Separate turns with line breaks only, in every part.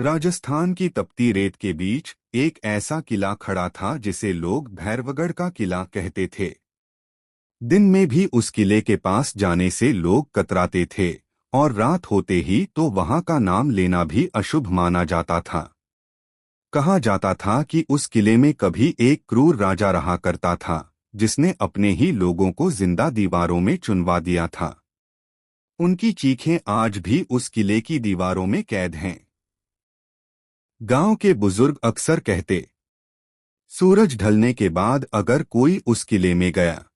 राजस्थान की तपती रेत के बीच एक ऐसा किला खड़ा था जिसे लोग भैरवगढ़ का किला कहते थे। दिन में भी उस किले के पास जाने से लोग कतराते थे और रात होते ही तो वहां का नाम लेना भी अशुभ माना जाता था। कहा जाता था कि उस किले में कभी एक क्रूर राजा रहा करता था जिसने अपने ही लोगों को जिंदा दीवारों में चुनवा दिया था। उनकी चीखें आज भी उस किले की दीवारों में कैद हैं। गांव के बुजुर्ग अक्सर कहते, सूरज ढलने के बाद अगर कोई उस किले में गया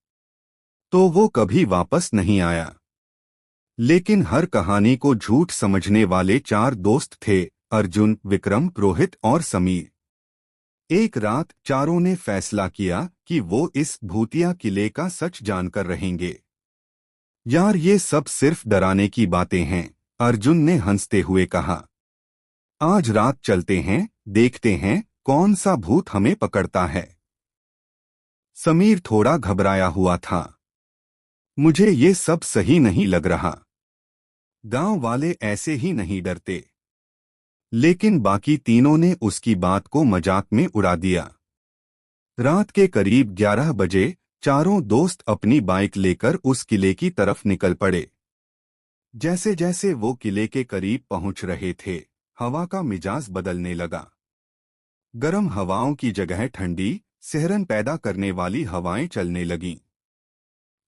तो वो कभी वापस नहीं आया। लेकिन हर कहानी को झूठ समझने वाले चार दोस्त थे, अर्जुन, विक्रम, रोहित और समीर। एक रात चारों ने फैसला किया कि वो इस भूतिया किले का सच जानकर रहेंगे। यार, ये सब सिर्फ डराने की बातें हैं, अर्जुन ने हंसते हुए कहा। आज रात चलते हैं, देखते हैं कौन सा भूत हमें पकड़ता है। समीर थोड़ा घबराया हुआ था। मुझे ये सब सही नहीं लग रहा। गांव वाले ऐसे ही नहीं डरते। लेकिन बाकी तीनों ने उसकी बात को मजाक में उड़ा दिया। रात के करीब 11 बजे चारों दोस्त अपनी बाइक लेकर उस किले की तरफ निकल पड़े। जैसे जैसे वो किले के करीब पहुंच रहे थे, हवा का मिजाज बदलने लगा। गर्म हवाओं की जगह ठंडी, सिहरन पैदा करने वाली हवाएं चलने लगीं।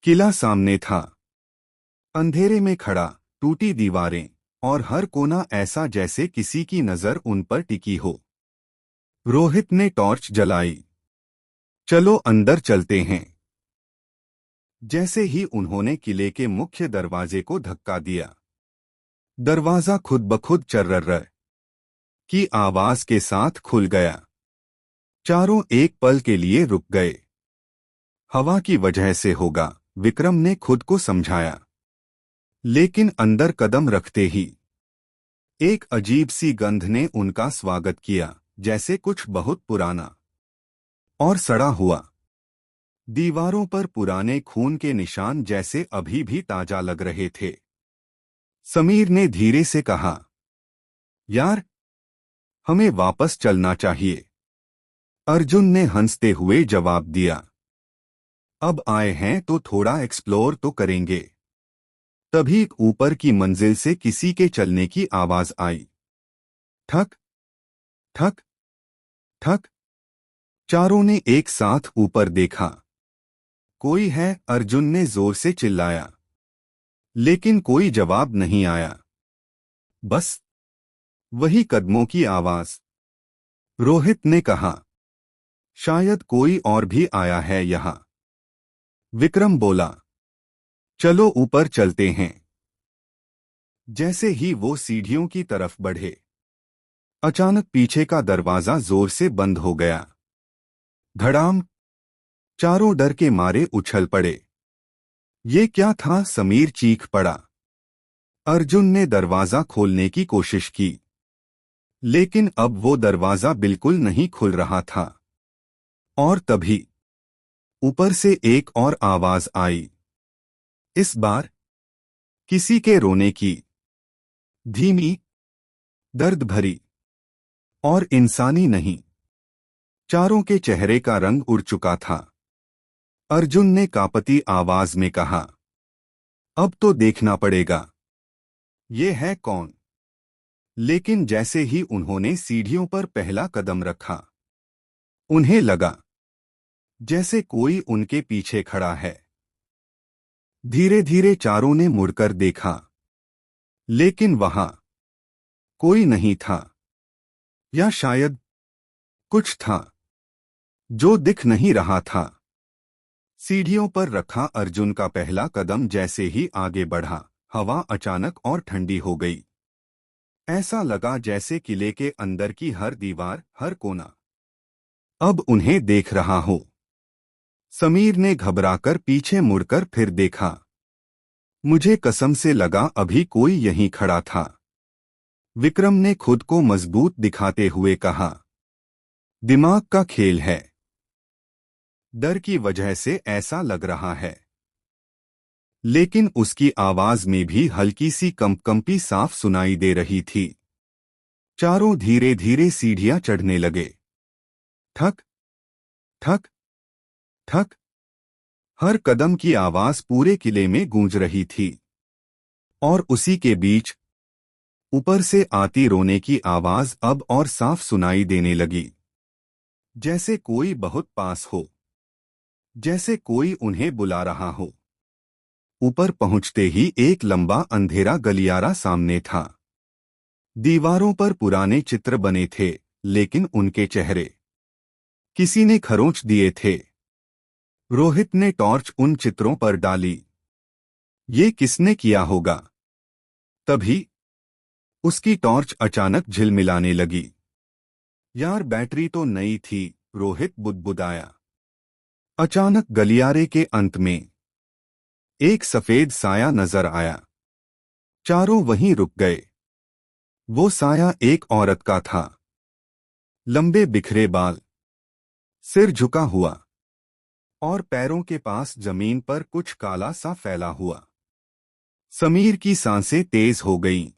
किला सामने था, अंधेरे में खड़ा, टूटी दीवारें और हर कोना ऐसा जैसे किसी की नजर उन पर टिकी हो। रोहित ने टॉर्च जलाई। चलो अंदर चलते हैं। जैसे ही उन्होंने किले के मुख्य दरवाजे को धक्का दिया, दरवाजा खुद ब खुद चर्रर्र की आवाज के साथ खुल गया। चारों एक पल के लिए रुक गए। हवा की वजह से होगा, विक्रम ने खुद को समझाया। लेकिन अंदर कदम रखते ही एक अजीब सी गंध ने उनका स्वागत किया, जैसे कुछ बहुत पुराना और सड़ा हुआ। दीवारों पर पुराने खून के निशान जैसे अभी भी ताजा लग रहे थे। समीर ने धीरे से कहा, यार, हमें वापस चलना चाहिए। अर्जुन ने हंसते हुए जवाब दिया, अब आए हैं तो थोड़ा एक्सप्लोर तो करेंगे। तभी ऊपर की मंजिल से किसी के चलने की आवाज आई। ठक ठक ठक। चारों ने एक साथ ऊपर देखा। कोई है, अर्जुन ने जोर से चिल्लाया। लेकिन कोई जवाब नहीं आया। बस वही कदमों की आवाज। रोहित ने कहा, शायद कोई और भी आया है यहां। विक्रम बोला, चलो ऊपर चलते हैं। जैसे ही वो सीढ़ियों की तरफ बढ़े, अचानक पीछे का दरवाजा जोर से बंद हो गया। धड़ाम। चारों डर के मारे उछल पड़े। ये क्या था? समीर चीख पड़ा। अर्जुन ने दरवाजा खोलने की कोशिश की, लेकिन अब वो दरवाजा बिल्कुल नहीं खुल रहा था। और तभी ऊपर से एक और आवाज आई। इस बार किसी के रोने की, धीमी, दर्द भरी और इंसानी नहीं। चारों के चेहरे का रंग उड़ चुका था। अर्जुन ने कांपती आवाज में कहा, अब तो देखना पड़ेगा, ये है कौन। लेकिन जैसे ही उन्होंने सीढ़ियों पर पहला कदम रखा, उन्हें लगा जैसे कोई उनके पीछे खड़ा है। धीरे धीरे चारों ने मुड़कर देखा, लेकिन वहां कोई नहीं था। या शायद कुछ था जो दिख नहीं रहा था। सीढ़ियों पर रखा अर्जुन का पहला कदम जैसे ही आगे बढ़ा, हवा अचानक और ठंडी हो गई। ऐसा लगा जैसे किले के अंदर की हर दीवार, हर कोना अब उन्हें देख रहा हो। समीर ने घबराकर पीछे मुड़कर फिर देखा। मुझे कसम से लगा अभी कोई यहीं खड़ा था। विक्रम ने खुद को मजबूत दिखाते हुए कहा, दिमाग का खेल है। डर की वजह से ऐसा लग रहा है। लेकिन उसकी आवाज में भी हल्की सी कंपकंपी साफ सुनाई दे रही थी। चारों धीरे धीरे सीढ़ियां चढ़ने लगे। ठक ठक ठक। हर कदम की आवाज पूरे किले में गूंज रही थी। और उसी के बीच ऊपर से आती रोने की आवाज अब और साफ सुनाई देने लगी, जैसे कोई बहुत पास हो, जैसे कोई उन्हें बुला रहा हो। ऊपर पहुंचते ही एक लंबा अंधेरा गलियारा सामने था। दीवारों पर पुराने चित्र बने थे, लेकिन उनके चेहरे किसी ने खरोंच दिए थे। रोहित ने टॉर्च उन चित्रों पर डाली। ये किसने किया होगा? तभी उसकी टॉर्च अचानक झिलमिलाने लगी। यार, बैटरी तो नई थी, रोहित बुदबुदाया। अचानक गलियारे के अंत में एक सफेद साया नजर आया। चारों वहीं रुक गए। वो साया एक औरत का था। लंबे बिखरे बाल, सिर झुका हुआ, और पैरों के पास जमीन पर कुछ काला सा फैला हुआ। समीर की सांसें तेज हो गईं।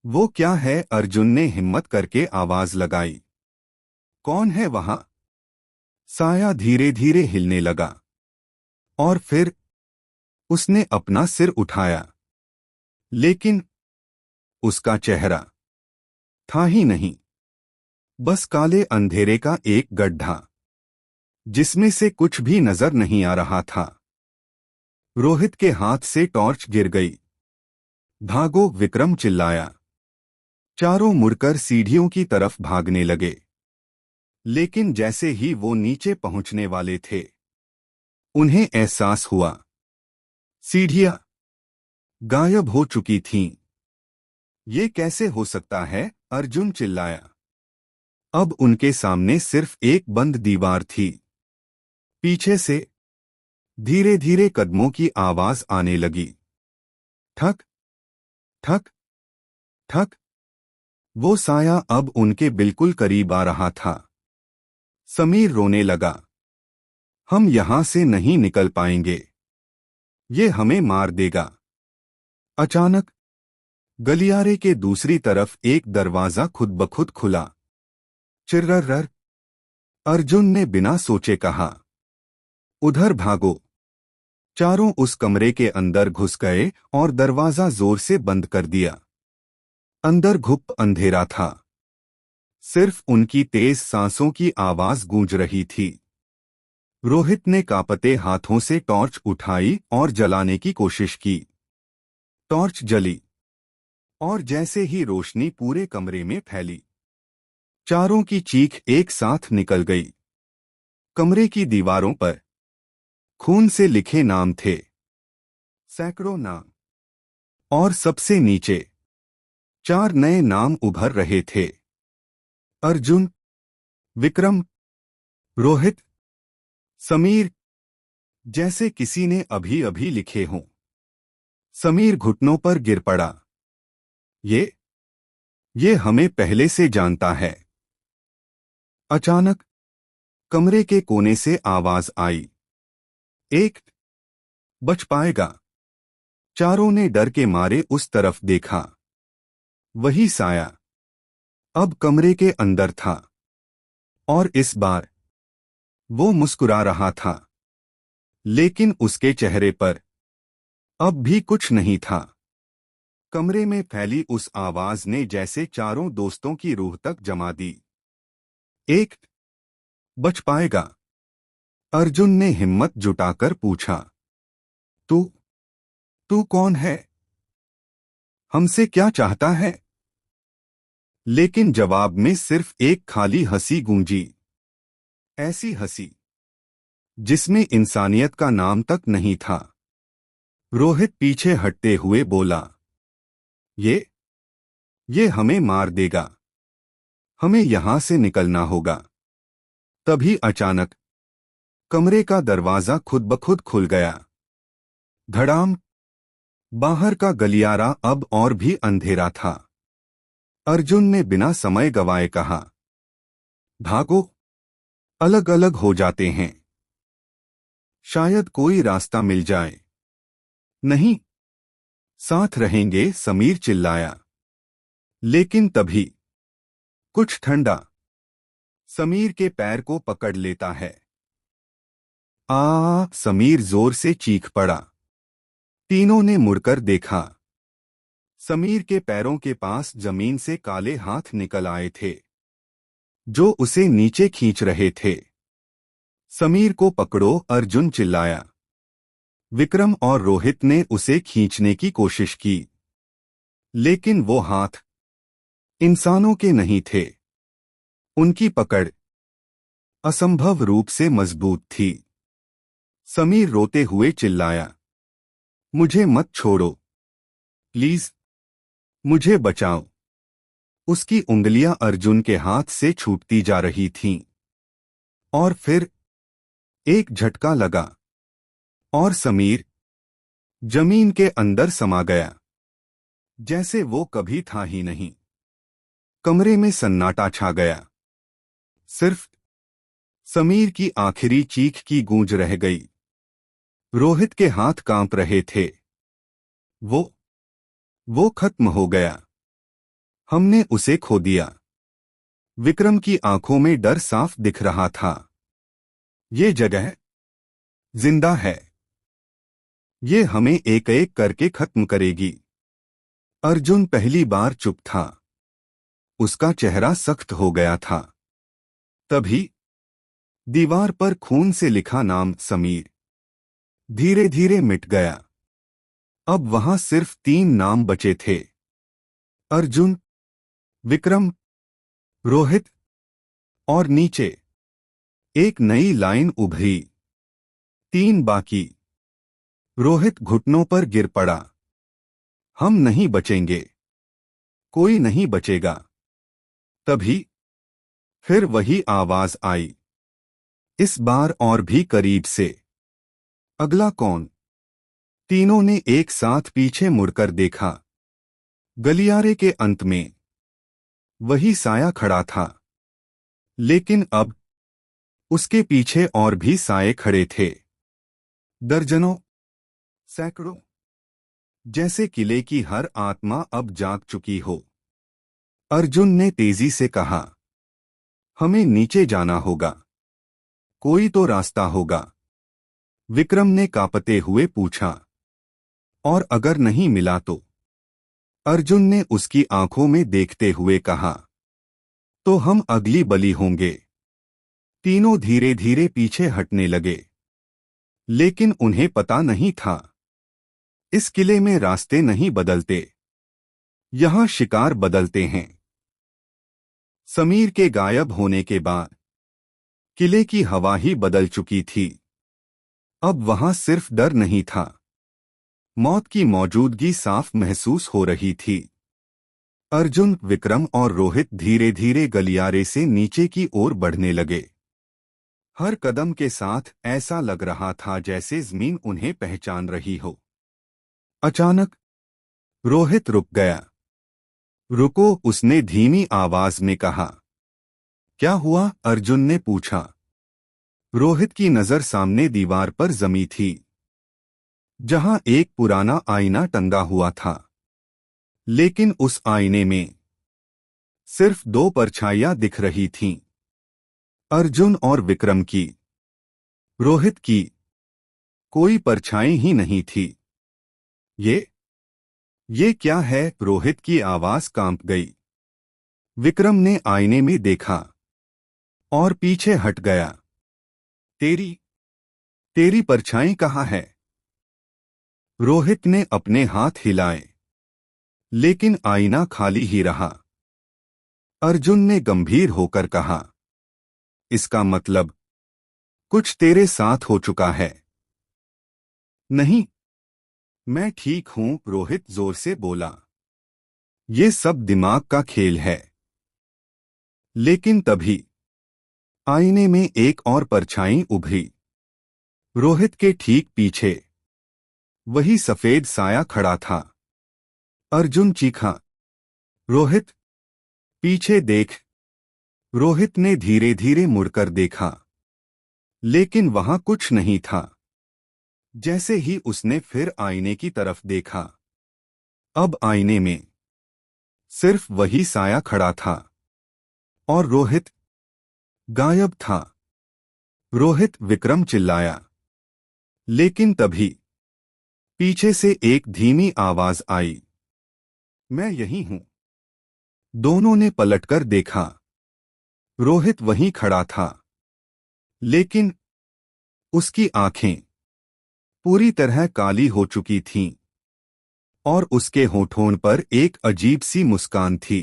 वो क्या है? अर्जुन ने हिम्मत करके आवाज लगाई। कौन है वहां? साया धीरे धीरे हिलने लगा, और फिर उसने अपना सिर उठाया, लेकिन उसका चेहरा था ही नहीं, बस काले अंधेरे का एक गड्ढा जिसमें से कुछ भी नजर नहीं आ रहा था। रोहित के हाथ से टॉर्च गिर गई। भागो! विक्रम चिल्लाया। चारों मुड़कर सीढ़ियों की तरफ भागने लगे, लेकिन जैसे ही वो नीचे पहुंचने वाले थे, उन्हें एहसास हुआ सीढ़ियां गायब हो चुकी थीं। ये कैसे हो सकता है? अर्जुन चिल्लाया। अब उनके सामने सिर्फ एक बंद दीवार थी। पीछे से धीरे धीरे कदमों की आवाज आने लगी। ठक ठक ठक। वो साया अब उनके बिल्कुल करीब आ रहा था। समीर रोने लगा। हम यहां से नहीं निकल पाएंगे, ये हमें मार देगा। अचानक गलियारे के दूसरी तरफ एक दरवाजा खुद ब खुद खुला। चिर्रर! अर्जुन ने बिना सोचे कहा। उधर भागो! चारों उस कमरे के अंदर घुस गए और दरवाजा जोर से बंद कर दिया। अंदर घुप अंधेरा था। सिर्फ उनकी तेज सांसों की आवाज गूंज रही थी। रोहित ने कांपते हाथों से टॉर्च उठाई और जलाने की कोशिश की। टॉर्च जली, और जैसे ही रोशनी पूरे कमरे में फैली, चारों की चीख एक साथ निकल गई। कमरे की दीवारों पर खून से लिखे नाम थे, सैकड़ों नाम, और सबसे नीचे 4 नए नाम उभर रहे थे। अर्जुन, विक्रम, रोहित, समीर, जैसे किसी ने अभी अभी लिखे हों। समीर घुटनों पर गिर पड़ा। ये हमें पहले से जानता है। अचानक कमरे के कोने से आवाज आई। एक बच पाएगा। चारों ने डर के मारे उस तरफ देखा। वही साया अब कमरे के अंदर था, और इस बार वो मुस्कुरा रहा था, लेकिन उसके चेहरे पर अब भी कुछ नहीं था। कमरे में फैली उस आवाज ने जैसे चारों दोस्तों की रूह तक जमा दी। एक बच पाएगा? अर्जुन ने हिम्मत जुटाकर पूछा। तू तू कौन है? हमसे क्या चाहता है? लेकिन जवाब में सिर्फ एक खाली हंसी गूंजी। ऐसी हंसी जिसमें इंसानियत का नाम तक नहीं था। रोहित पीछे हटते हुए बोला, ये हमें मार देगा। हमें यहां से निकलना होगा। तभी अचानक कमरे का दरवाजा खुद ब खुद खुल गया। धड़ाम! बाहर का गलियारा अब और भी अंधेरा था। अर्जुन ने बिना समय गवाए कहा, भागो! अलग अलग हो जाते हैं, शायद कोई रास्ता मिल जाए। नहीं, साथ रहेंगे, समीर चिल्लाया। लेकिन तभी कुछ ठंडा समीर के पैर को पकड़ लेता है। समीर जोर से चीख पड़ा। तीनों ने मुड़कर देखा। समीर के पैरों के पास जमीन से काले हाथ निकल आए थे, जो उसे नीचे खींच रहे थे। समीर को पकड़ो, अर्जुन चिल्लाया। विक्रम और रोहित ने उसे खींचने की कोशिश की, लेकिन वो हाथ इंसानों के नहीं थे। उनकी पकड़ असंभव रूप से मजबूत थी। समीर रोते हुए चिल्लाया, मुझे मत छोड़ो, प्लीज, मुझे बचाओ। उसकी उंगलियां अर्जुन के हाथ से छूटती जा रही थीं। और फिर एक झटका लगा और समीर जमीन के अंदर समा गया, जैसे वो कभी था ही नहीं। कमरे में सन्नाटा छा गया। सिर्फ समीर की आखिरी चीख की गूंज रह गई। रोहित के हाथ कांप रहे थे। वो खत्म हो गया। हमने उसे खो दिया। विक्रम की आंखों में डर साफ दिख रहा था। ये जगह जिंदा है। ये हमें एक एक करके खत्म करेगी। अर्जुन पहली बार चुप था। उसका चेहरा सख्त हो गया था। तभी दीवार पर खून से लिखा नाम समीर धीरे धीरे मिट गया। अब वहां सिर्फ 3 नाम बचे थे, अर्जुन, विक्रम, रोहित। और नीचे एक नई लाइन उभरी, 3 बाकी। रोहित घुटनों पर गिर पड़ा। हम नहीं बचेंगे, कोई नहीं बचेगा। तभी फिर वही आवाज आई, इस बार और भी करीब से। अगला कौन? तीनों ने एक साथ पीछे मुड़कर देखा। गलियारे के अंत में वही साया खड़ा था, लेकिन अब उसके पीछे और भी साये खड़े थे। दर्जनों, सैकड़ों, जैसे किले की हर आत्मा अब जाग चुकी हो। अर्जुन ने तेजी से कहा, हमें नीचे जाना होगा, कोई तो रास्ता होगा। विक्रम ने कांपते हुए पूछा, और अगर नहीं मिला तो? अर्जुन ने उसकी आंखों में देखते हुए कहा, तो हम अगली बलि होंगे। तीनों धीरे धीरे पीछे हटने लगे। लेकिन उन्हें पता नहीं था, इस किले में रास्ते नहीं बदलते, यहां शिकार बदलते हैं। समीर के गायब होने के बाद किले की हवा ही बदल चुकी थी। अब वहां सिर्फ डर नहीं था, मौत की मौजूदगी साफ महसूस हो रही थी। अर्जुन, विक्रम और रोहित धीरे धीरे गलियारे से नीचे की ओर बढ़ने लगे। हर कदम के साथ ऐसा लग रहा था जैसे जमीन उन्हें पहचान रही हो। अचानक रोहित रुक गया। रुको, उसने धीमी आवाज में कहा। क्या हुआ? अर्जुन ने पूछा। रोहित की नजर सामने दीवार पर जमी थी, जहां एक पुराना आईना टंगा हुआ था। लेकिन उस आईने में सिर्फ 2 परछाइयां दिख रही थीं, अर्जुन और विक्रम की। रोहित की कोई परछाई ही नहीं थी। ये क्या है? रोहित की आवाज कांप गई। विक्रम ने आईने में देखा और पीछे हट गया। तेरी तेरी परछाई कहाँ है? रोहित ने अपने हाथ हिलाए, लेकिन आईना खाली ही रहा। अर्जुन ने गंभीर होकर कहा, इसका मतलब कुछ तेरे साथ हो चुका है। नहीं, मैं ठीक हूं, रोहित जोर से बोला। ये सब दिमाग का खेल है। लेकिन तभी आईने में एक और परछाई उभरी। रोहित के ठीक पीछे वही सफेद साया खड़ा था। अर्जुन चीखा, रोहित, पीछे देख। रोहित ने धीरे धीरे मुड़कर देखा, लेकिन वहां कुछ नहीं था। जैसे ही उसने फिर आईने की तरफ देखा, अब आईने में सिर्फ वही साया खड़ा था और रोहित गायब था। रोहित, विक्रम चिल्लाया, लेकिन तभी पीछे से एक धीमी आवाज आई, मैं यहीं हूं। दोनों ने पलटकर देखा। रोहित वहीं खड़ा था, लेकिन उसकी आंखें पूरी तरह काली हो चुकी थीं और उसके होठों पर एक अजीब सी मुस्कान थी।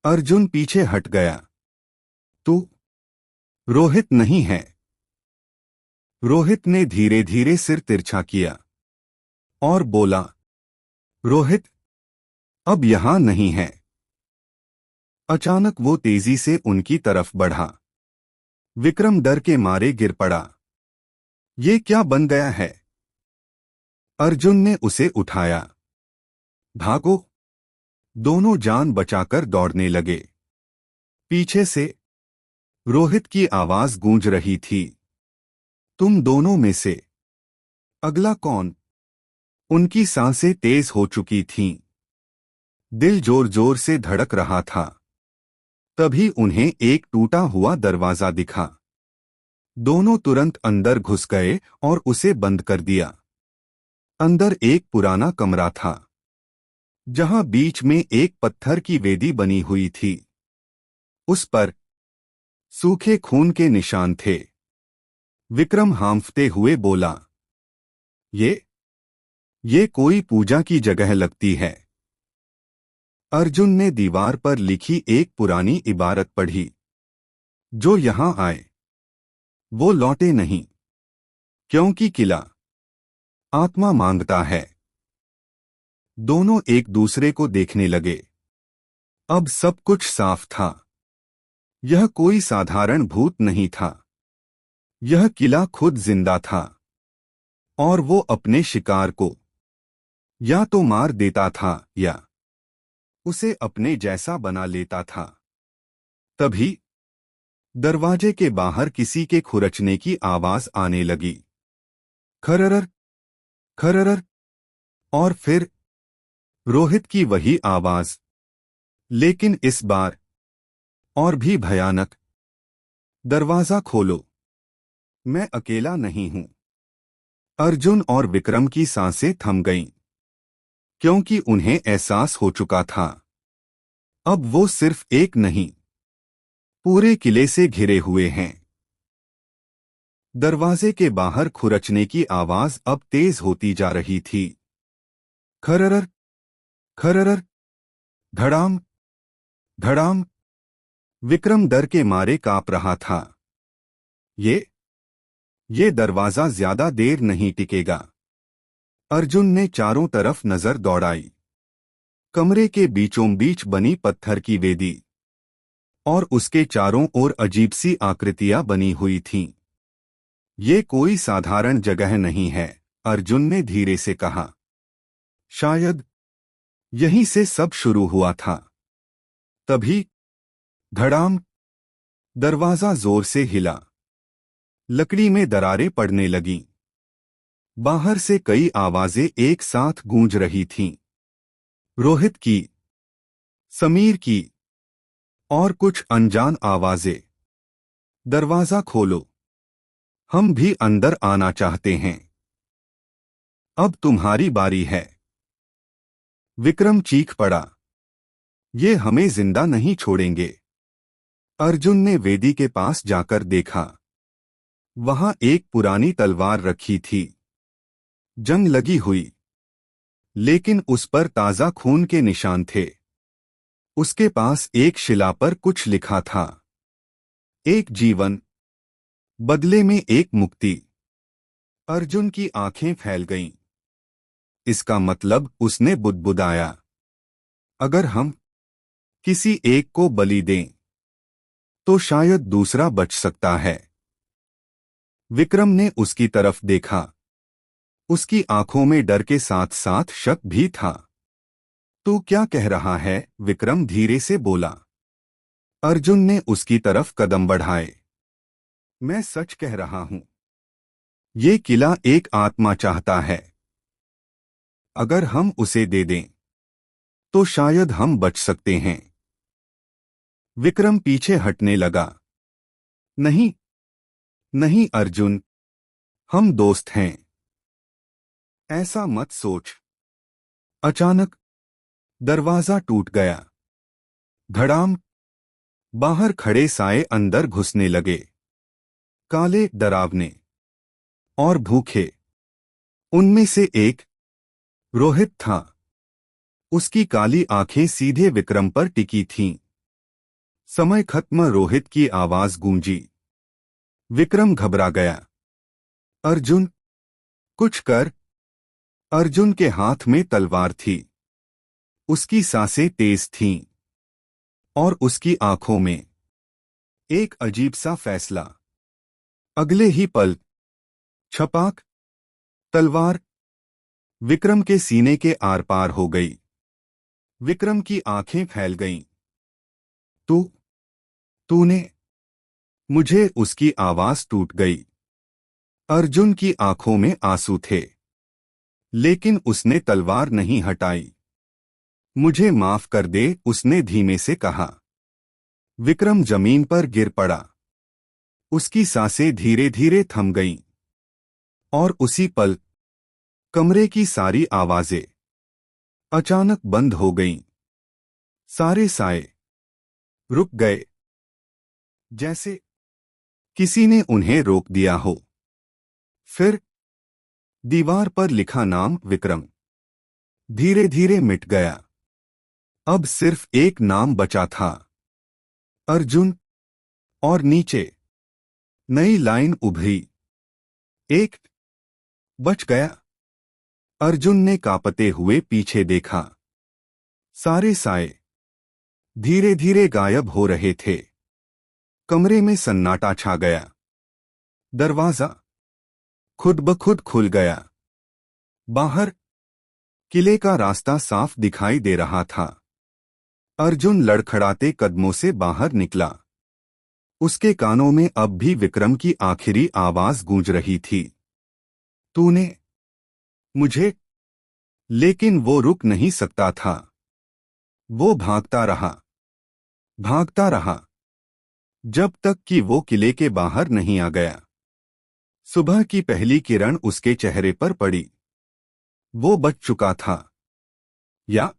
अर्जुन पीछे हट गया। तू रोहित नहीं है। रोहित ने धीरे धीरे सिर तिरछा किया और बोला, रोहित अब यहां नहीं है। अचानक वो तेजी से उनकी तरफ बढ़ा। विक्रम डर के मारे गिर पड़ा। ये क्या बन गया है? अर्जुन ने उसे उठाया। भागो! दोनों जान बचाकर दौड़ने लगे। पीछे से रोहित की आवाज गूंज रही थी, तुम दोनों में से अगला कौन? उनकी सांसें तेज हो चुकी थीं। दिल जोर जोर से धड़क रहा था। तभी उन्हें एक टूटा हुआ दरवाजा दिखा। दोनों तुरंत अंदर घुस गए और उसे बंद कर दिया। अंदर एक पुराना कमरा था, जहां बीच में एक पत्थर की वेदी बनी हुई थी। उस पर सूखे खून के निशान थे। विक्रम हांफते हुए बोला, ये कोई पूजा की जगह लगती है। अर्जुन ने दीवार पर लिखी एक पुरानी इबारत पढ़ी, जो यहां आए वो लौटे नहीं, क्योंकि किला आत्मा मांगता है। दोनों एक दूसरे को देखने लगे। अब सब कुछ साफ था। यह कोई साधारण भूत नहीं था। यह किला खुद जिंदा था और वो अपने शिकार को या तो मार देता था या उसे अपने जैसा बना लेता था। तभी दरवाजे के बाहर किसी के खुरचने की आवाज आने लगी। खररर, खररर। और फिर रोहित की वही आवाज, लेकिन इस बार और भी भयानक। दरवाजा खोलो, मैं अकेला नहीं हूं। अर्जुन और विक्रम की सांसें थम गईं, क्योंकि उन्हें एहसास हो चुका था, अब वो सिर्फ एक नहीं, पूरे किले से घिरे हुए हैं। दरवाजे के बाहर खुरचने की आवाज अब तेज होती जा रही थी। खररर, खररर। धड़ाम, धड़ाम। विक्रम डर के मारे कांप रहा था। ये दरवाजा ज्यादा देर नहीं टिकेगा। अर्जुन ने चारों तरफ नजर दौड़ाई। कमरे के बीचों बीच बनी पत्थर की वेदी और उसके चारों ओर अजीब सी आकृतियां बनी हुई थीं। ये कोई साधारण जगह नहीं है, अर्जुन ने धीरे से कहा। शायद यहीं से सब शुरू हुआ था। तभी धड़ाम, दरवाजा जोर से हिला। लकड़ी में दरारें पड़ने लगीं। बाहर से कई आवाजें एक साथ गूंज रही थीं। रोहित की, समीर की और कुछ अनजान आवाजें। दरवाजा खोलो, हम भी अंदर आना चाहते हैं। अब तुम्हारी बारी है। विक्रम चीख पड़ा, ये हमें जिंदा नहीं छोड़ेंगे। अर्जुन ने वेदी के पास जाकर देखा। वहां एक पुरानी तलवार रखी थी, जंग लगी हुई, लेकिन उस पर ताजा खून के निशान थे। उसके पास एक शिला पर कुछ लिखा था, एक जीवन बदले में एक मुक्ति। अर्जुन की आंखें फैल गईं। इसका मतलब, उसने बुदबुदाया, अगर हम किसी एक को बलि दें तो शायद दूसरा बच सकता है। विक्रम ने उसकी तरफ देखा। उसकी आंखों में डर के साथ साथ शक भी था। तू क्या कह रहा है? विक्रम धीरे से बोला। अर्जुन ने उसकी तरफ कदम बढ़ाए। मैं सच कह रहा हूं। ये किला एक आत्मा चाहता है। अगर हम उसे दे दें तो शायद हम बच सकते हैं। विक्रम पीछे हटने लगा। नहीं, नहीं अर्जुन, हम दोस्त हैं। ऐसा मत सोच। अचानक दरवाजा टूट गया। धड़ाम। बाहर खड़े साए अंदर घुसने लगे। काले, डरावने और भूखे। उनमें से एक रोहित था। उसकी काली आंखें सीधे विक्रम पर टिकी थीं। समय खत्म, रोहित की आवाज गूंजी। विक्रम घबरा गया। अर्जुन, कुछ कर। अर्जुन के हाथ में तलवार थी। उसकी सांसें तेज थीं और उसकी आंखों में एक अजीब सा फैसला। अगले ही पल छपाक, तलवार विक्रम के सीने के आर पार हो गई। विक्रम की आंखें फैल गईं। तू तूने मुझे। उसकी आवाज टूट गई। अर्जुन की आंखों में आंसू थे, लेकिन उसने तलवार नहीं हटाई। मुझे माफ कर दे, उसने धीमे से कहा। विक्रम जमीन पर गिर पड़ा। उसकी सांसें धीरे धीरे थम गईं और उसी पल कमरे की सारी आवाजें अचानक बंद हो गईं। सारे साए रुक गए, जैसे किसी ने उन्हें रोक दिया हो। फिर दीवार पर लिखा नाम विक्रम धीरे धीरे मिट गया। अब सिर्फ एक नाम बचा था, अर्जुन। और नीचे नई लाइन उभरी। एक बच गया। अर्जुन ने कांपते हुए पीछे देखा। सारे साए धीरे धीरे गायब हो रहे थे। कमरे में सन्नाटा छा गया। दरवाजा खुद ब खुद खुल गया। बाहर किले का रास्ता साफ दिखाई दे रहा था। अर्जुन लड़खड़ाते कदमों से बाहर निकला। उसके कानों में अब भी विक्रम की आखिरी आवाज गूंज रही थी। तूने मुझे। लेकिन वो रुक नहीं सकता था। वो भागता रहा, भागता रहा, जब तक कि वो किले के बाहर नहीं आ गया। सुबह की पहली किरण उसके चेहरे पर पड़ी। वो बच चुका था, या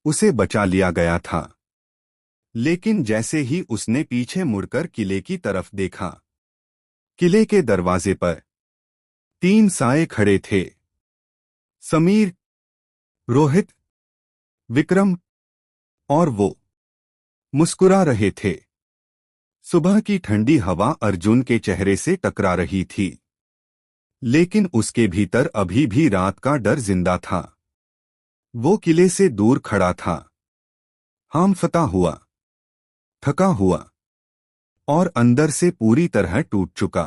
उसे बचा लिया गया था। लेकिन जैसे ही उसने पीछे मुड़कर किले की तरफ देखा, किले के दरवाजे पर 3 साए खड़े थे। समीर, रोहित, विक्रम, और वो मुस्कुरा रहे थे। सुबह की ठंडी हवा अर्जुन के चेहरे से टकरा रही थी, लेकिन उसके भीतर अभी भी रात का डर जिंदा था। वो किले से दूर खड़ा था, हांफता हुआ, थका हुआ और अंदर से पूरी तरह टूट चुका।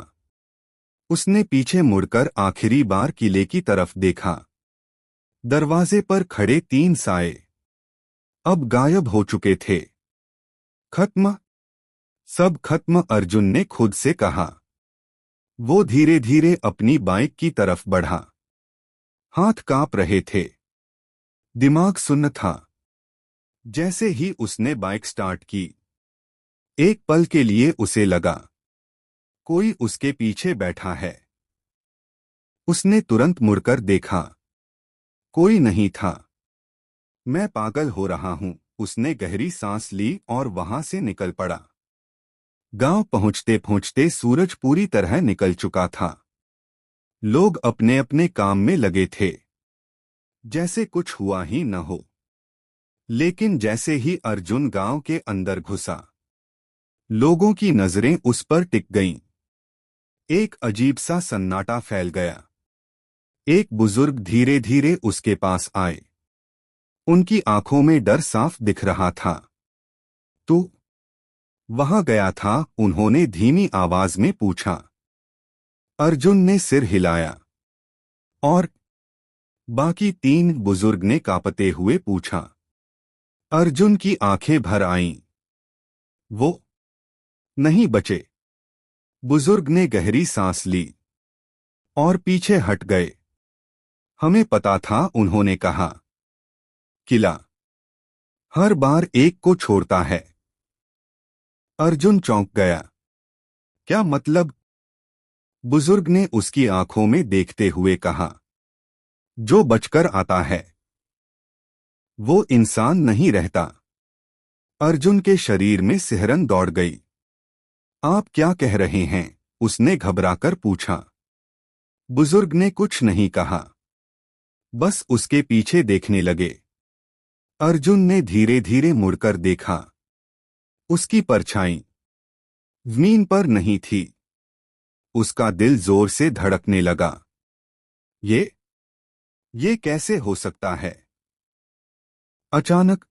उसने पीछे मुड़कर आखिरी बार किले की तरफ देखा। दरवाजे पर खड़े 3 साए अब गायब हो चुके थे। खत्म, सब खत्म, अर्जुन ने खुद से कहा। वो धीरे धीरे अपनी बाइक की तरफ बढ़ा। हाथ कांप रहे थे, दिमाग सुन्न था। जैसे ही उसने बाइक स्टार्ट की, एक पल के लिए उसे लगा कोई उसके पीछे बैठा है। उसने तुरंत मुड़कर देखा, कोई नहीं था। मैं पागल हो रहा हूं, उसने गहरी सांस ली और वहां से निकल पड़ा। गांव पहुंचते पहुंचते सूरज पूरी तरह निकल चुका था। लोग अपने अपने काम में लगे थे, जैसे कुछ हुआ ही न हो। लेकिन जैसे ही अर्जुन गांव के अंदर घुसा, लोगों की नजरें उस पर टिक गईं। एक अजीब सा सन्नाटा फैल गया। एक बुजुर्ग धीरे धीरे उसके पास आए। उनकी आंखों में डर साफ दिख रहा था। तू वहां गया था? उन्होंने धीमी आवाज में पूछा। अर्जुन ने सिर हिलाया। और बाकी 3 बुजुर्ग ने कांपते हुए पूछा। अर्जुन की आंखें भर आईं। वो नहीं बचे। बुजुर्ग ने गहरी सांस ली और पीछे हट गए। हमें पता था, उन्होंने कहा। किला हर बार एक को छोड़ता है। अर्जुन चौंक गया। क्या मतलब? बुजुर्ग ने उसकी आंखों में देखते हुए कहा, जो बचकर आता है वो इंसान नहीं रहता। अर्जुन के शरीर में सिहरन दौड़ गई। आप क्या कह रहे हैं? उसने घबराकर पूछा। बुजुर्ग ने कुछ नहीं कहा, बस उसके पीछे देखने लगे। अर्जुन ने धीरे धीरे मुड़कर देखा। उसकी परछाई जमीन पर नहीं थी। उसका दिल जोर से धड़कने लगा। ये कैसे हो सकता है? अचानक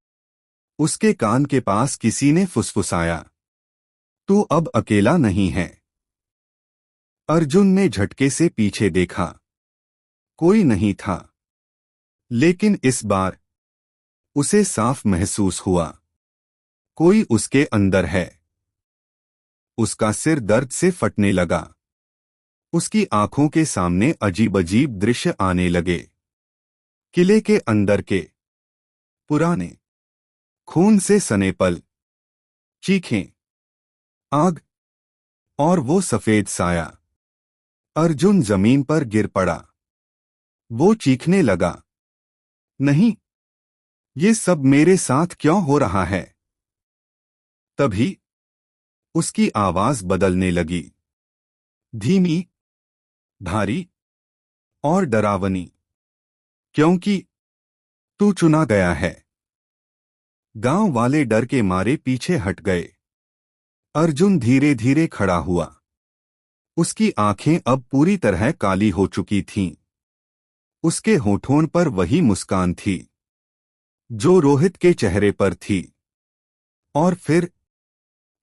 उसके कान के पास किसी ने फुसफुसाया, तू अब अकेला नहीं है। अर्जुन ने झटके से पीछे देखा। कोई नहीं था, लेकिन इस बार उसे साफ महसूस हुआ, कोई उसके अंदर है। उसका सिर दर्द से फटने लगा। उसकी आंखों के सामने अजीब अजीब दृश्य आने लगे। किले के अंदर के पुराने खून से सने पल, चीखें, आग और वो सफेद साया। अर्जुन जमीन पर गिर पड़ा। वो चीखने लगा, नहीं, ये सब मेरे साथ क्यों हो रहा है? तभी उसकी आवाज बदलने लगी, धीमी, भारी और डरावनी। क्योंकि तू चुना गया है। गांव वाले डर के मारे पीछे हट गए। अर्जुन धीरे धीरे खड़ा हुआ। उसकी आंखें अब पूरी तरह काली हो चुकी थीं। उसके होठों पर वही मुस्कान थी जो रोहित के चेहरे पर थी। और फिर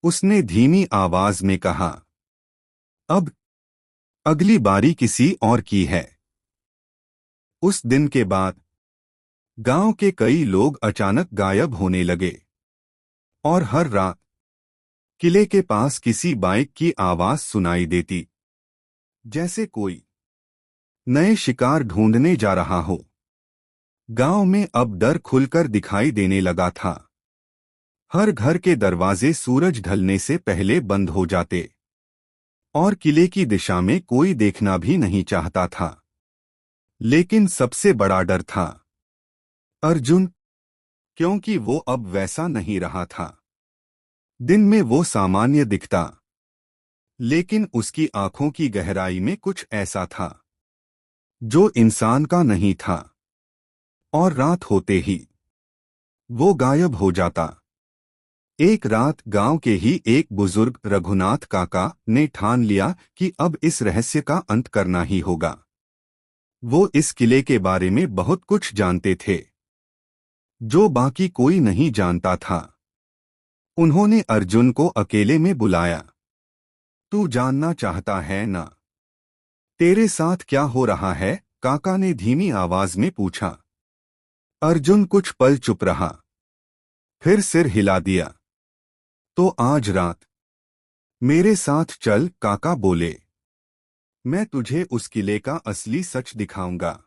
उसने धीमी आवाज में कहा, अब अगली बारी किसी और की है। उस दिन के बाद गांव के कई लोग अचानक गायब होने लगे और हर रात किले के पास किसी बाइक की आवाज सुनाई देती, जैसे कोई नए शिकार ढूंढने जा रहा हो। गांव में अब डर खुलकर दिखाई देने लगा था। हर घर के दरवाजे सूरज ढलने से पहले बंद हो जाते और किले की दिशा में कोई देखना भी नहीं चाहता था। लेकिन सबसे बड़ा डर था अर्जुन, क्योंकि वो अब वैसा नहीं रहा था। दिन में वो सामान्य दिखता, लेकिन उसकी आंखों की गहराई में कुछ ऐसा था जो इंसान का नहीं था। और रात होते ही वो गायब हो जाता। एक रात गांव के ही एक बुजुर्ग रघुनाथ काका ने ठान लिया कि अब इस रहस्य का अंत करना ही होगा। वो इस किले के बारे में बहुत कुछ जानते थे जो बाकी कोई नहीं जानता था। उन्होंने अर्जुन को अकेले में बुलाया। तू जानना चाहता है ना, तेरे साथ क्या हो रहा है? काका ने धीमी आवाज में पूछा। अर्जुन कुछ पल चुप रहा, फिर सिर हिला दिया। तो आज रात मेरे साथ चल, काका बोले। मैं तुझे उस किले का असली सच दिखाऊंगा।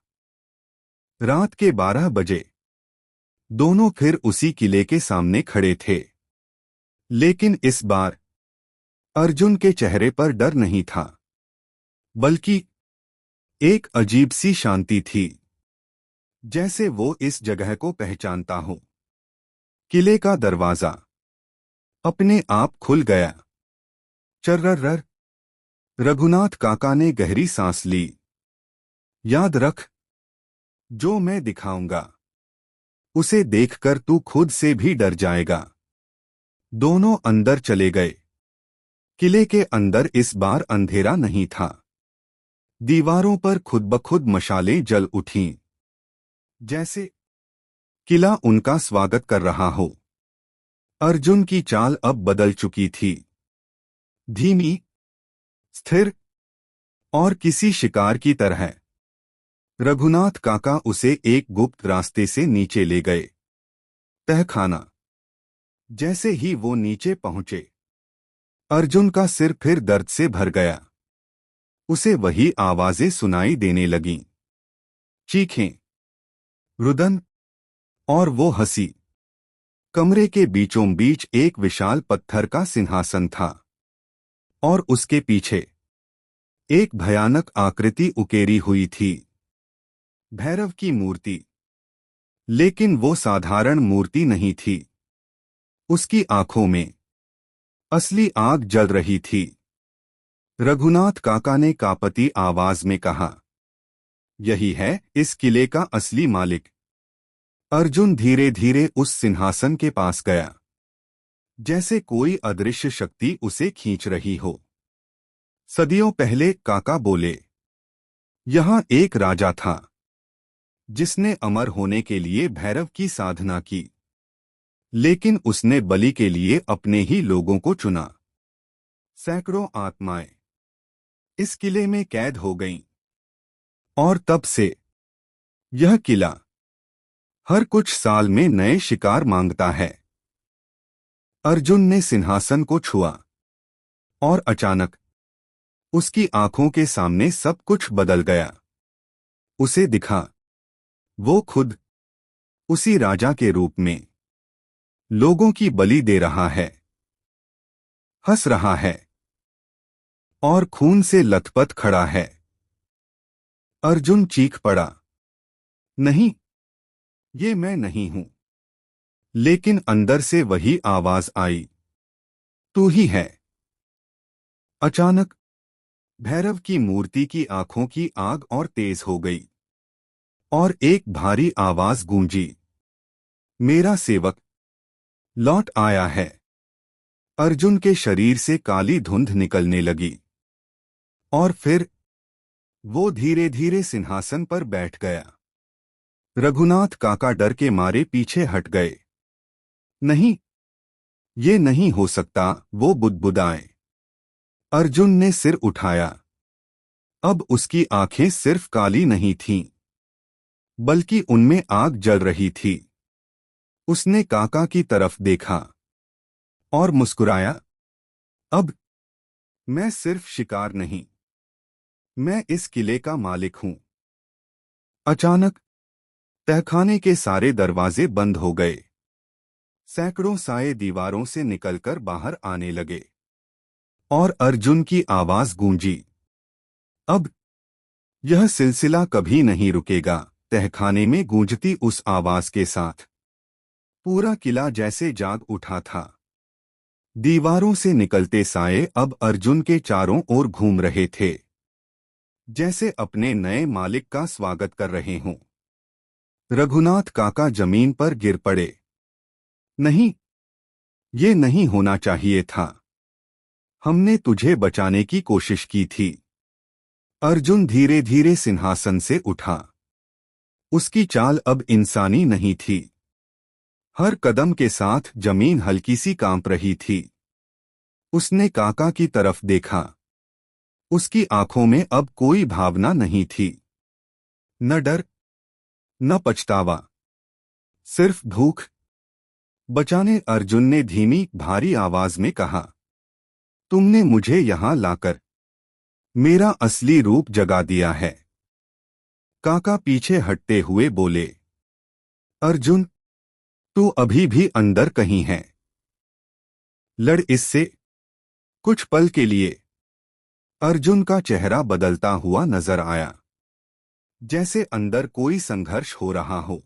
रात के 12 बजे दोनों फिर उसी किले के सामने खड़े थे। लेकिन इस बार अर्जुन के चेहरे पर डर नहीं था, बल्कि एक अजीब सी शांति थी, जैसे वो इस जगह को पहचानता हो। किले का दरवाजा अपने आप खुल गया। चर्रर। रघुनाथ काका ने गहरी सांस ली। याद रख, जो मैं दिखाऊंगा उसे देखकर तू खुद से भी डर जाएगा। दोनों अंदर चले गए। किले के अंदर इस बार अंधेरा नहीं था। दीवारों पर खुद ब खुद मशालें जल उठीं, जैसे किला उनका स्वागत कर रहा हो। अर्जुन की चाल अब बदल चुकी थी, धीमी, स्थिर और किसी शिकार की तरह। रघुनाथ काका उसे एक गुप्त रास्ते से नीचे ले गए, तहखाना। जैसे ही वो नीचे पहुंचे, अर्जुन का सिर फिर दर्द से भर गया। उसे वही आवाजें सुनाई देने लगीं, चीखें, रुदन और वो हंसी कमरे के बीचों बीच एक विशाल पत्थर का सिंहासन था और उसके पीछे एक भयानक आकृति उकेरी हुई थी, भैरव की मूर्ति। लेकिन वो साधारण मूर्ति नहीं थी। उसकी आंखों में असली आग जल रही थी। रघुनाथ काका ने कांपती आवाज में कहा, यही है इस किले का असली मालिक। अर्जुन धीरे धीरे उस सिंहासन के पास गया, जैसे कोई अदृश्य शक्ति उसे खींच रही हो। सदियों पहले काका बोले, यहां एक राजा था जिसने अमर होने के लिए भैरव की साधना की, लेकिन उसने बलि के लिए अपने ही लोगों को चुना। सैकड़ों आत्माएं इस किले में कैद हो गईं, और तब से यह किला हर कुछ साल में नए शिकार मांगता है। अर्जुन ने सिंहासन को छुआ और अचानक उसकी आंखों के सामने सब कुछ बदल गया। उसे दिखा वो खुद उसी राजा के रूप में लोगों की बलि दे रहा है, हंस रहा है और खून से लथपथ खड़ा है। अर्जुन चीख पड़ा, नहीं, ये मैं नहीं हूं। लेकिन अंदर से वही आवाज आई, तू ही है। अचानक भैरव की मूर्ति की आंखों की आग और तेज हो गई और एक भारी आवाज गूंजी, मेरा सेवक लौट आया है। अर्जुन के शरीर से काली धुंध निकलने लगी और फिर वो धीरे धीरे सिंहासन पर बैठ गया। रघुनाथ काका डर के मारे पीछे हट गए। नहीं, ये नहीं हो सकता, वो बुदबुदाए। अर्जुन ने सिर उठाया। अब उसकी आंखें सिर्फ काली नहीं थीं, बल्कि उनमें आग जल रही थी। उसने काका की तरफ देखा और मुस्कुराया, अब मैं सिर्फ शिकार नहीं, मैं इस किले का मालिक हूं। अचानक तहखाने के सारे दरवाजे बंद हो गए। सैकड़ों साए दीवारों से निकलकर बाहर आने लगे और अर्जुन की आवाज गूंजी, अब यह सिलसिला कभी नहीं रुकेगा। तहखाने में गूंजती उस आवाज के साथ पूरा किला जैसे जाग उठा था। दीवारों से निकलते साए अब अर्जुन के चारों ओर घूम रहे थे, जैसे अपने नए मालिक का स्वागत कर रहे हों। रघुनाथ काका जमीन पर गिर पड़े। नहीं, ये नहीं होना चाहिए था। हमने तुझे बचाने की कोशिश की थी। अर्जुन धीरे धीरे सिंहासन से उठा। उसकी चाल अब इंसानी नहीं थी। हर कदम के साथ जमीन हल्की सी कांप रही थी। उसने काका की तरफ देखा। उसकी आंखों में अब कोई भावना नहीं थी, न डर, न पछतावा, सिर्फ भूख। बचाने अर्जुन ने धीमी भारी आवाज में कहा, तुमने मुझे यहां लाकर मेरा असली रूप जगा दिया है। काका पीछे हटते हुए बोले, अर्जुन, तू अभी भी अंदर कहीं है। लड़ इससे कुछ पल के लिए। अर्जुन का चेहरा बदलता हुआ नजर आया, जैसे अंदर कोई संघर्ष हो रहा हो।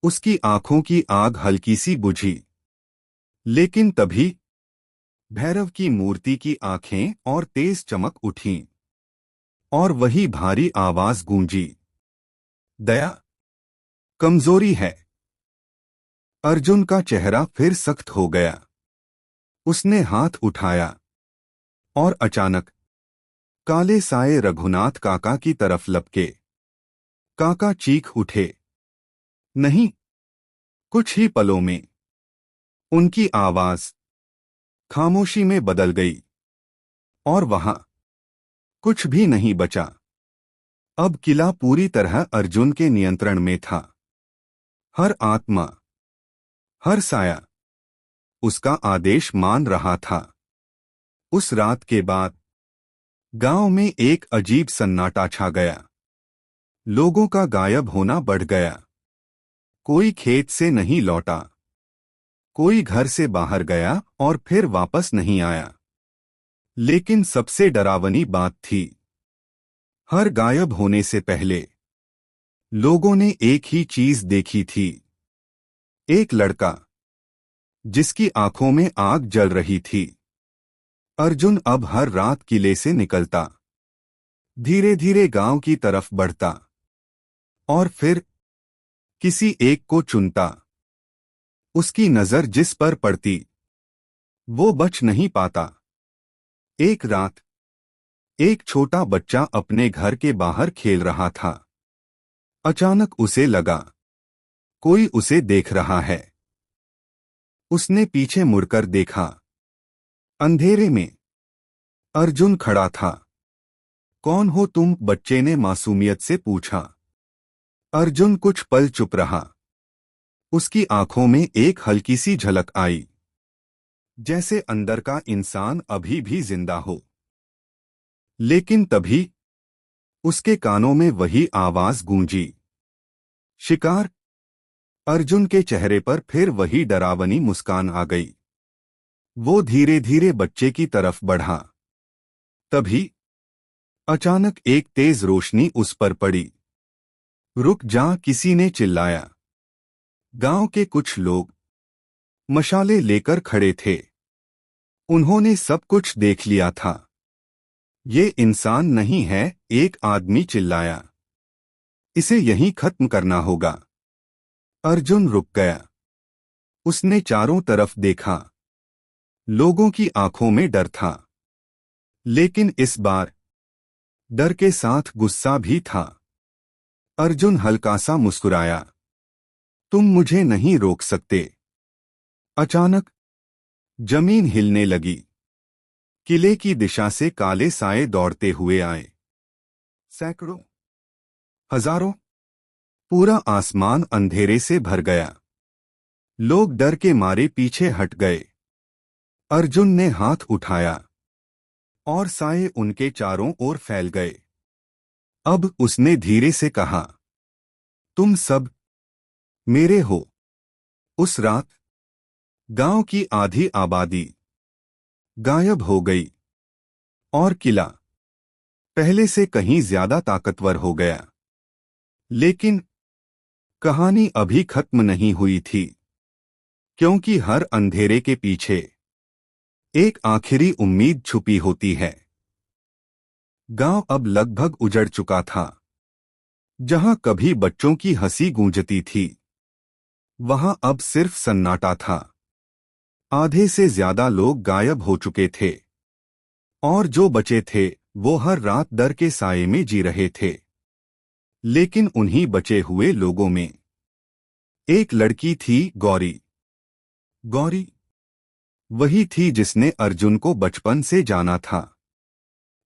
उसकी आंखों की आग हल्की सी बुझी। लेकिन तभी भैरव की मूर्ति की आंखें और तेज चमक उठीं और वही भारी आवाज गूंजी, दया कमजोरी है। अर्जुन का चेहरा फिर सख्त हो गया। उसने हाथ उठाया और अचानक काले साए रघुनाथ काका की तरफ लपके। काका चीख उठे। नहीं। कुछ ही पलों में उनकी आवाज खामोशी में बदल गई और वहां कुछ भी नहीं बचा। अब किला पूरी तरह अर्जुन के नियंत्रण में था। हर आत्मा, हर साया उसका आदेश मान रहा था। उस रात के बाद गांव में एक अजीब सन्नाटा छा गया। लोगों का गायब होना बढ़ गया। कोई खेत से नहीं लौटा, कोई घर से बाहर गया और फिर वापस नहीं आया। लेकिन सबसे डरावनी बात थी, हर गायब होने से पहले लोगों ने एक ही चीज देखी थी। एक लड़का जिसकी आंखों में आग जल रही थी। अर्जुन अब हर रात किले से निकलता, धीरे धीरे गांव की तरफ बढ़ता और फिर किसी एक को चुनता। उसकी नजर जिस पर पड़ती वो बच नहीं पाता। एक रात एक छोटा बच्चा अपने घर के बाहर खेल रहा था। अचानक उसे लगा कोई उसे देख रहा है। उसने पीछे मुड़कर देखा। अंधेरे में अर्जुन खड़ा था। कौन हो तुम? बच्चे ने मासूमियत से पूछा। अर्जुन कुछ पल चुप रहा। उसकी आंखों में एक हल्की सी झलक आई, जैसे अंदर का इंसान अभी भी जिंदा हो। लेकिन तभी उसके कानों में वही आवाज गूंजी, शिकार। अर्जुन के चेहरे पर फिर वही डरावनी मुस्कान आ गई। वो धीरे धीरे बच्चे की तरफ बढ़ा। तभी अचानक एक तेज रोशनी उस पर पड़ी। रुक जा, किसी ने चिल्लाया। गांव के कुछ लोग मशाले लेकर खड़े थे। उन्होंने सब कुछ देख लिया था। ये इंसान नहीं है, एक आदमी चिल्लाया। इसे यहीं खत्म करना होगा। अर्जुन रुक गया। उसने चारों तरफ देखा। लोगों की आंखों में डर था, लेकिन इस बार डर के साथ गुस्सा भी था। अर्जुन हल्का सा मुस्कुराया। तुम मुझे नहीं रोक सकते। अचानक जमीन हिलने लगी। किले की दिशा से काले साए दौड़ते हुए आए। सैकड़ों, हजारों। पूरा आसमान अंधेरे से भर गया। लोग डर के मारे पीछे हट गए। अर्जुन ने हाथ उठाया और साए उनके चारों ओर फैल गए। अब उसने धीरे से कहा, तुम सब मेरे हो। उस रात गांव की आधी आबादी गायब हो गई और किला पहले से कहीं ज्यादा ताकतवर हो गया। लेकिन कहानी अभी खत्म नहीं हुई थी, क्योंकि हर अंधेरे के पीछे एक आखिरी उम्मीद छुपी होती है। गांव अब लगभग उजड़ चुका था। जहां कभी बच्चों की हंसी गूंजती थी, वहां अब सिर्फ सन्नाटा था। आधे से ज्यादा लोग गायब हो चुके थे और जो बचे थे वो हर रात डर के साए में जी रहे थे। लेकिन उन्हीं बचे हुए लोगों में एक लड़की थी, गौरी। गौरी वही थी जिसने अर्जुन को बचपन से जाना था।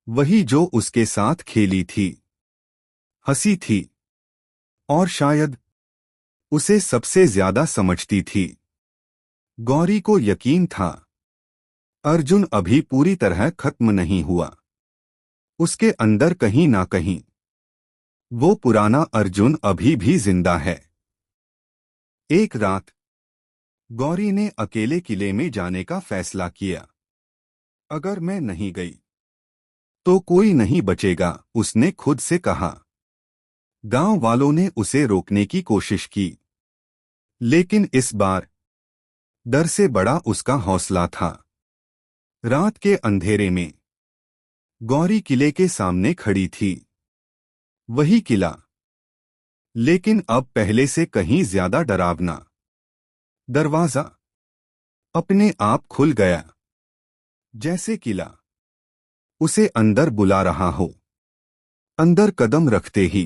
वही जो उसके साथ खेली थी, हंसी थी और शायद उसे सबसे ज्यादा समझती थी। गौरी को यकीन था, अर्जुन अभी पूरी तरह खत्म नहीं हुआ। उसके अंदर कहीं ना कहीं वो पुराना अर्जुन अभी भी जिंदा है। एक रात गौरी ने अकेले किले में जाने का फैसला किया। अगर मैं नहीं गई तो कोई नहीं बचेगा, उसने खुद से कहा। गांव वालों ने उसे रोकने की कोशिश की, लेकिन इस बार डर से बड़ा उसका हौसला था। रात के अंधेरे में गौरी किले के सामने खड़ी थी। वही किला, लेकिन अब पहले से कहीं ज्यादा डरावना। दरवाजा अपने आप खुल गया, जैसे किला उसे अंदर बुला रहा हो। अंदर कदम रखते ही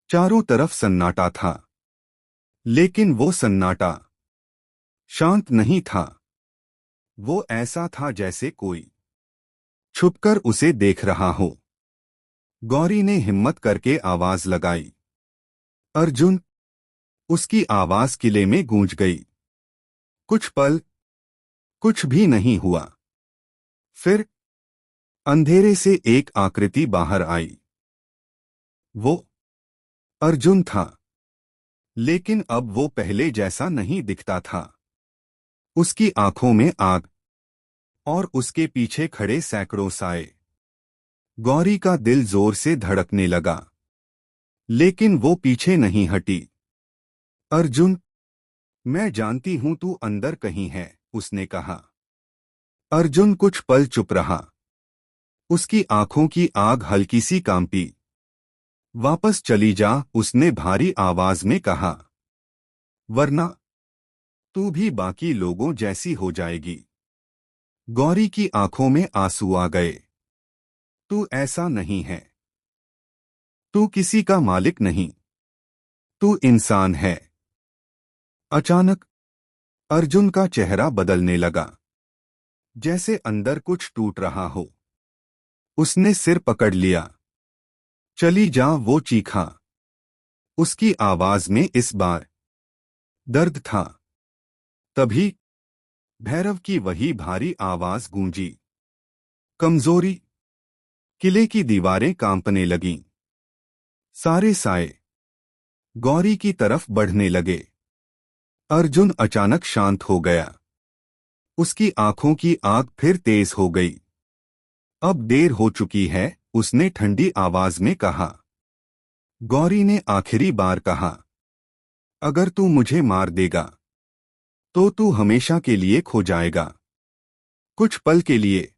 चारों तरफ सन्नाटा था, लेकिन वो सन्नाटा शांत नहीं था। वो ऐसा था जैसे कोई छुपकर उसे देख रहा हो। गौरी ने हिम्मत करके आवाज लगाई, अर्जुन। उसकी आवाज किले में गूंज गई। कुछ पल कुछ भी नहीं हुआ। फिर अंधेरे से एक आकृति बाहर आई। वो अर्जुन था, लेकिन अब वो पहले जैसा नहीं दिखता था। उसकी आंखों में आग और उसके पीछे खड़े सैकड़ों साए। गौरी का दिल जोर से धड़कने लगा, लेकिन वो पीछे नहीं हटी। अर्जुन, मैं जानती हूं तू अंदर कहीं है, उसने कहा। अर्जुन कुछ पल चुप रहा। उसकी आंखों की आग हल्की सी कांपी। वापस चली जा, उसने भारी आवाज में कहा, वरना तू भी बाकी लोगों जैसी हो जाएगी। गौरी की आंखों में आंसू आ गए। तू ऐसा नहीं है। तू किसी का मालिक नहीं। तू इंसान है। अचानक अर्जुन का चेहरा बदलने लगा, जैसे अंदर कुछ टूट रहा हो। उसने सिर पकड़ लिया। चली जा, वो चीखा। उसकी आवाज में इस बार दर्द था। तभी भैरव की वही भारी आवाज गूंजी। कमजोरी। किले की दीवारें कांपने लगीं। सारे साए गौरी की तरफ बढ़ने लगे। अर्जुन अचानक शांत हो गया। उसकी आंखों की आग फिर तेज हो गई। अब देर हो चुकी है, उसने ठंडी आवाज में कहा। गौरी ने आखिरी बार कहा, अगर तू मुझे मार देगा तो तू हमेशा के लिए खो जाएगा। कुछ पल के लिए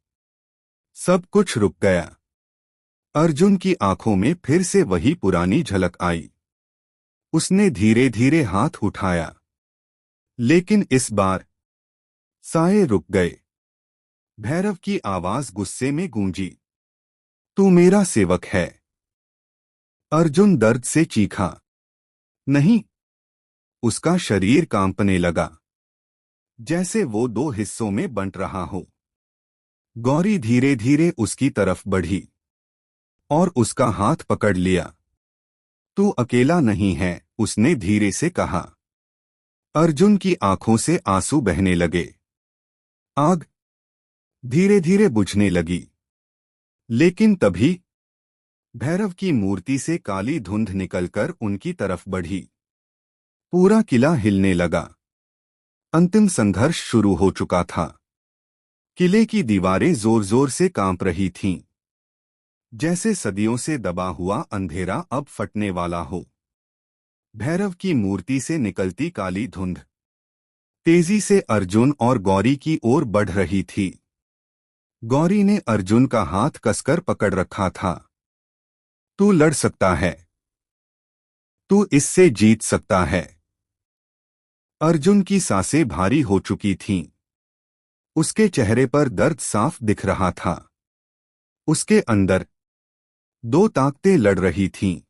सब कुछ रुक गया। अर्जुन की आंखों में फिर से वही पुरानी झलक आई। उसने धीरे धीरे हाथ उठाया, लेकिन इस बार साए रुक गए। भैरव की आवाज गुस्से में गूंजी, तू मेरा सेवक है। अर्जुन दर्द से चीखा, नहीं। उसका शरीर कांपने लगा, जैसे वो दो हिस्सों में बंट रहा हो। गौरी धीरे धीरे उसकी तरफ बढ़ी और उसका हाथ पकड़ लिया। तू अकेला नहीं है, उसने धीरे से कहा। अर्जुन की आंखों से आंसू बहने लगे। आग धीरे धीरे बुझने लगी। लेकिन तभी भैरव की मूर्ति से काली धुंध निकलकर उनकी तरफ बढ़ी। पूरा किला हिलने लगा। अंतिम संघर्ष शुरू हो चुका था। किले की दीवारें जोर जोर से कांप रही थीं, जैसे सदियों से दबा हुआ अंधेरा अब फटने वाला हो। भैरव की मूर्ति से निकलती काली धुंध तेजी से अर्जुन और गौरी की ओर बढ़ रही थी। गौरी ने अर्जुन का हाथ कसकर पकड़ रखा था। तू लड़ सकता है। तू इससे जीत सकता है। अर्जुन की सांसें भारी हो चुकी थीं। उसके चेहरे पर दर्द साफ दिख रहा था। उसके अंदर दो ताकतें लड़ रही थीं।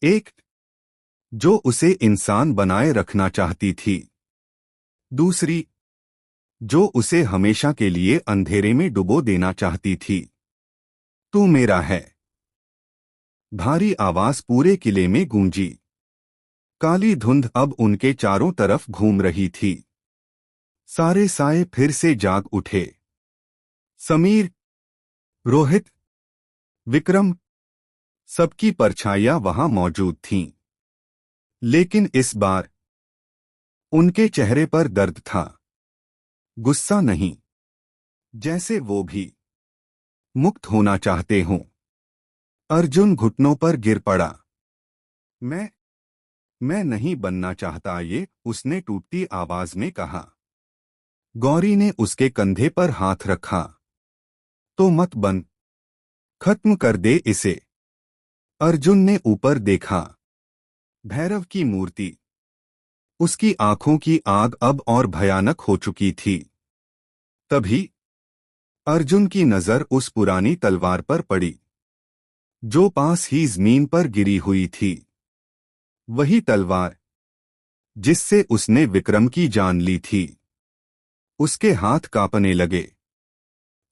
एक जो उसे इंसान बनाए रखना चाहती थी। दूसरी जो उसे हमेशा के लिए अंधेरे में डुबो देना चाहती थी। तू मेरा है। भारी आवाज पूरे किले में गूंजी। काली धुंध अब उनके चारों तरफ घूम रही थी। सारे साए फिर से जाग उठे। समीर, रोहित, विक्रम, सबकी परछाइयां वहां मौजूद थीं। लेकिन इस बार उनके चेहरे पर दर्द था, गुस्सा नहीं। जैसे वो भी मुक्त होना चाहते हों। अर्जुन घुटनों पर गिर पड़ा। मैं मैं नहीं बनना चाहता ये, उसने टूटती आवाज में कहा। गौरी ने उसके कंधे पर हाथ रखा। तो मत बन, खत्म कर दे इसे। अर्जुन ने ऊपर देखा। भैरव की मूर्ति। उसकी आंखों की आग अब और भयानक हो चुकी थी। तभी अर्जुन की नजर उस पुरानी तलवार पर पड़ी, जो पास ही जमीन पर गिरी हुई थी। वही तलवार जिससे उसने विक्रम की जान ली थी। उसके हाथ कांपने लगे।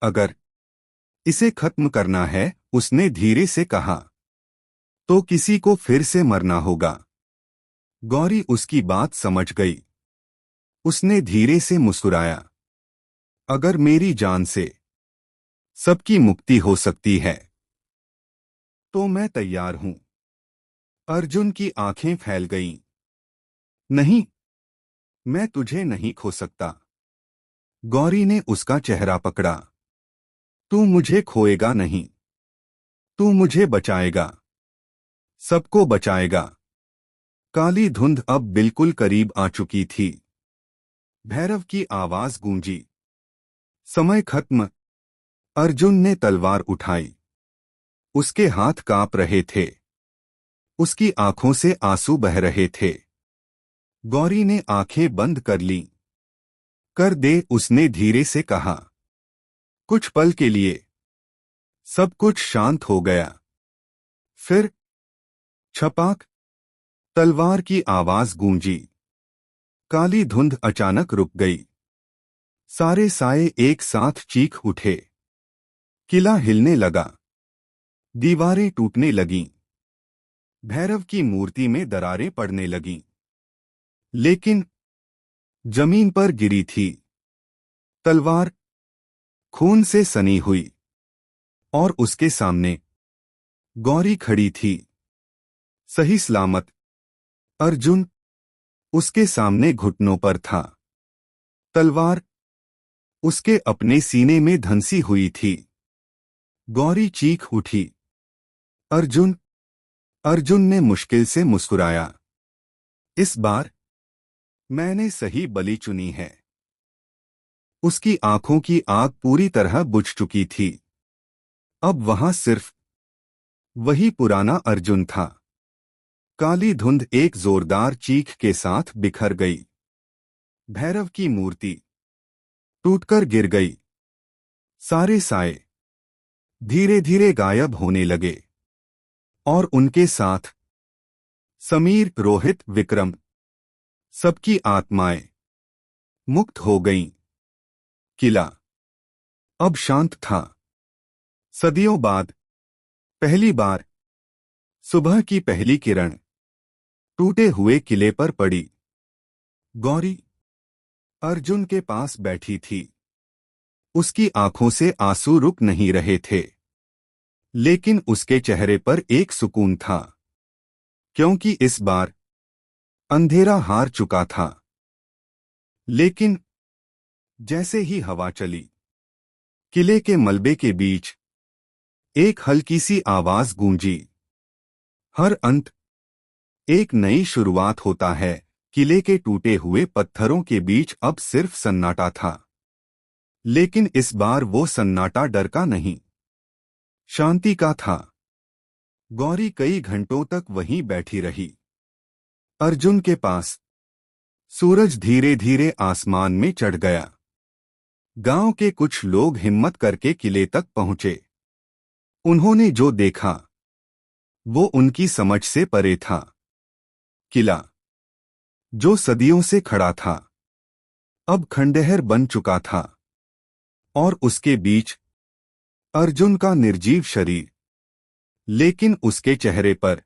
अगर इसे खत्म करना है, उसने धीरे से कहा, तो किसी को फिर से मरना होगा। गौरी उसकी बात समझ गई। उसने धीरे से मुस्कुराया। अगर मेरी जान से सबकी मुक्ति हो सकती है तो मैं तैयार हूं। अर्जुन की आंखें फैल गईं। नहीं, मैं तुझे नहीं खो सकता। गौरी ने उसका चेहरा पकड़ा। तू मुझे खोएगा नहीं, तू मुझे बचाएगा, सबको बचाएगा। काली धुंध अब बिल्कुल करीब आ चुकी थी। भैरव की आवाज गूंजी। समय खत्म। अर्जुन ने तलवार उठाई। उसके हाथ कांप रहे थे। उसकी आंखों से आंसू बह रहे थे। गौरी ने आंखें बंद कर लीं। कर दे, उसने धीरे से कहा। कुछ पल के लिए सब कुछ शांत हो गया। फिर छपाक, तलवार की आवाज गूंजी। काली धुंध अचानक रुक गई। सारे साए एक साथ चीख उठे। किला हिलने लगा। दीवारें टूटने लगीं। भैरव की मूर्ति में दरारें पड़ने लगीं। लेकिन जमीन पर गिरी थी तलवार, खून से सनी हुई। और उसके सामने गौरी खड़ी थी, सही सलामत। अर्जुन उसके सामने घुटनों पर था। तलवार उसके अपने सीने में धंसी हुई थी। गौरी चीख उठी। अर्जुन! अर्जुन ने मुश्किल से मुस्कुराया। इस बार मैंने सही बलि चुनी है। उसकी आंखों की आग पूरी तरह बुझ चुकी थी। अब वहां सिर्फ वही पुराना अर्जुन था। काली धुंध एक जोरदार चीख के साथ बिखर गई। भैरव की मूर्ति टूटकर गिर गई। सारे साए धीरे धीरे गायब होने लगे। और उनके साथ समीर, रोहित, विक्रम, सबकी आत्माएं मुक्त हो गईं। किला अब शांत था। सदियों बाद पहली बार सुबह की पहली किरण टूटे हुए किले पर पड़ी। गौरी अर्जुन के पास बैठी थी। उसकी आंखों से आंसू रुक नहीं रहे थे। लेकिन उसके चेहरे पर एक सुकून था, क्योंकि इस बार अंधेरा हार चुका था। लेकिन जैसे ही हवा चली, किले के मलबे के बीच एक हल्की सी आवाज गूंजी। हर अंत एक नई शुरुआत होता है। किले के टूटे हुए पत्थरों के बीच अब सिर्फ सन्नाटा था। लेकिन इस बार वो सन्नाटा डर का नहीं, शांति का था। गौरी कई घंटों तक वहीं बैठी रही, अर्जुन के पास। सूरज धीरे धीरे आसमान में चढ़ गया। गांव के कुछ लोग हिम्मत करके किले तक पहुंचे। उन्होंने जो देखा वो उनकी समझ से परे था। किला जो सदियों से खड़ा था, अब खंडहर बन चुका था। और उसके बीच अर्जुन का निर्जीव शरीर। लेकिन उसके चेहरे पर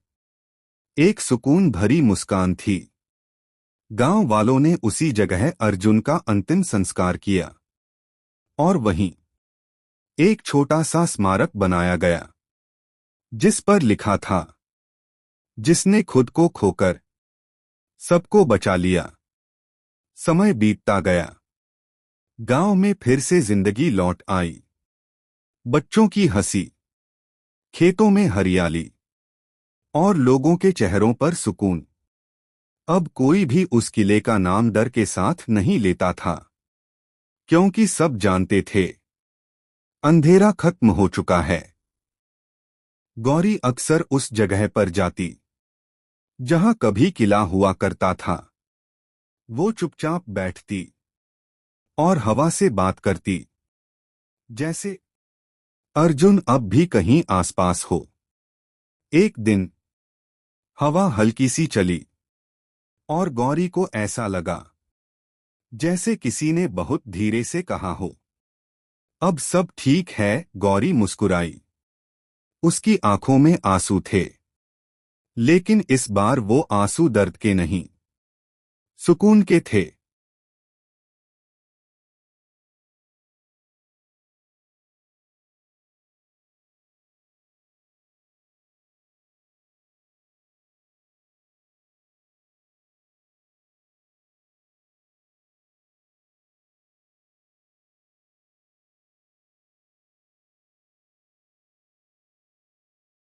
एक सुकून भरी मुस्कान थी। गांव वालों ने उसी जगह अर्जुन का अंतिम संस्कार किया। और वहीं एक छोटा सा स्मारक बनाया गया, जिस पर लिखा था, जिसने खुद को खोकर सबको बचा लिया। समय बीतता गया। गांव में फिर से जिंदगी लौट आई। बच्चों की हंसी, खेतों में हरियाली, और लोगों के चेहरों पर सुकून। अब कोई भी उस किले का नाम डर के साथ नहीं लेता था, क्योंकि सब जानते थे अंधेरा खत्म हो चुका है। गौरी अक्सर उस जगह पर जाती जहां कभी किला हुआ करता था। वो चुपचाप बैठती और हवा से बात करती, जैसे अर्जुन अब भी कहीं आसपास हो। एक दिन हवा हल्की सी चली और गौरी को ऐसा लगा जैसे किसी ने बहुत धीरे से कहा हो, अब सब ठीक है। गौरी मुस्कुराई। उसकी आंखों में आंसू थे, लेकिन इस बार वो आंसू दर्द के नहीं, सुकून के थे।